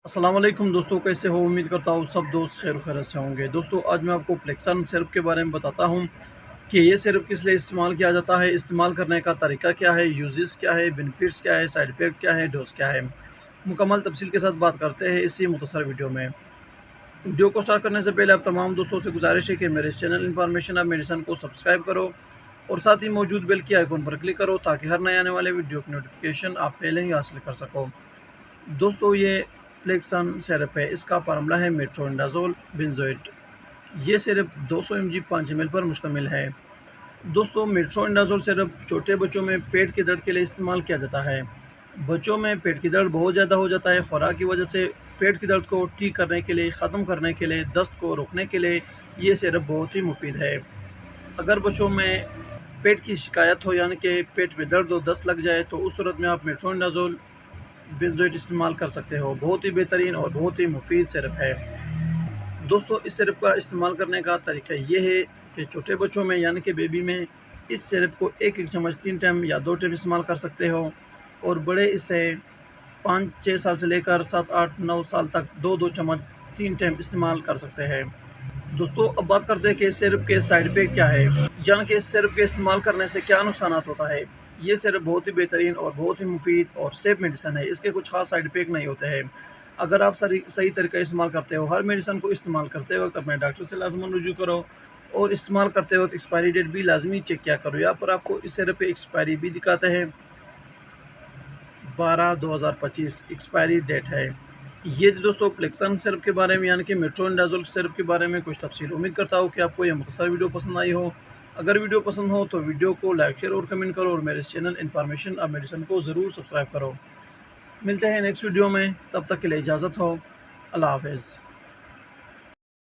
अस्सलाम वालेकुम दोस्तों, कैसे हो? उम्मीद करता हूँ सब दोस्त खैर खैरियत से होंगे। दोस्तों आज मैं आपको फ्लेक्सन सिरप के बारे में बताता हूँ कि ये सिरप किस लिए इस्तेमाल किया जाता है, इस्तेमाल करने का तरीका क्या है, यूजेस क्या है, बेनिफिट्स क्या है, साइड इफ़ेक्ट क्या है, डोज़ क्या है। मुकम्मल तफसील के साथ बात करते हैं इसी मुख्तसर वीडियो में। वीडियो को स्टार्ट करने से पहले आप तमाम दोस्तों से गुजारिश है कि मेरे इस चैनल इन्फॉर्मेशन ऑफ मेडिसिन को सब्सक्राइब करो और साथ ही मौजूद बेल के आइकन पर क्लिक करो ताकि हर नए आने वाले वीडियो की नोटिफिकेशन आप पहले ही हासिल कर सको। दोस्तों ये फ्लेक्सन सिरप है, इसका फार्मूला है मेट्रोनिडाज़ोल बेंजोएट। ये सिरप 200 mg 5 ml पर मुश्तमिल है। दोस्तों मेट्रोनिडाज़ोल सिरप छोटे बच्चों में पेट के दर्द के लिए इस्तेमाल किया जाता है। बच्चों में पेट की दर्द बहुत ज़्यादा हो जाता है, खुराक की वजह से पेट की दर्द को ठीक करने के लिए, ख़त्म करने के लिए, दस्त को रोकने के लिए ये सिरप बहुत ही मुफीद है। अगर बच्चों में पेट की शिकायत हो यानी कि पेट में दर्द और दस्त लग जाए तो उस सूरत में आप मेट्रोनिडाज़ोल बेंजोएट इस्तेमाल कर सकते हो। बहुत ही बेहतरीन और बहुत ही मुफीद सिरप है। दोस्तों इस सिरप का इस्तेमाल करने का तरीका ये है कि छोटे बच्चों में यानी कि बेबी में इस सिरप को एक चम्मच 3 टाइम या 2 टाइम इस्तेमाल कर सकते हो और बड़े इसे 5-6 साल से लेकर 7-8-9 साल तक 2-2 चम्मच 3 टाइम इस्तेमाल कर सकते हैं। दोस्तों अब बात करते हैं कि इस सिरप के साइड इफेक्ट क्या है, यानी कि इस सिरप के इस्तेमाल करने से क्या नुकसान होता है। ये सिरप बहुत ही बेहतरीन और बहुत ही मुफीद और सेफ मेडिसिन है, इसके कुछ खास साइड इफेक्ट नहीं होते हैं। अगर आप सही तरीका इस्तेमाल करते हो, हर मेडिसिन को इस्तेमाल करते वक्त अपने डॉक्टर से लाजमन रुजू करो और इस्तेमाल करते वक्त एक्सपायरी डेट भी लाजमी चेक किया करो। यहाँ पर आपको इस सिरप पे एक्सपायरी भी दिखाते हैं, 12/2025 एक्सपायरी डेट है। ये दोस्तों फ्लेक्सन सिरप के बारे में यानी कि मेट्रोनिडाज़ोल सिरप के बारे में कुछ तफसील। उम्मीद करता हूँ कि आपको यह मुख्तसर वीडियो पसंद आई हो। अगर वीडियो पसंद हो तो वीडियो को लाइक शेयर और कमेंट करो और मेरे इस चैनल इन्फॉर्मेशन ऑफ मेडिसिन को ज़रूर सब्सक्राइब करो। मिलते हैं नेक्स्ट वीडियो में, तब तक के लिए इजाज़त हो। अल्लाह हाफ़िज़।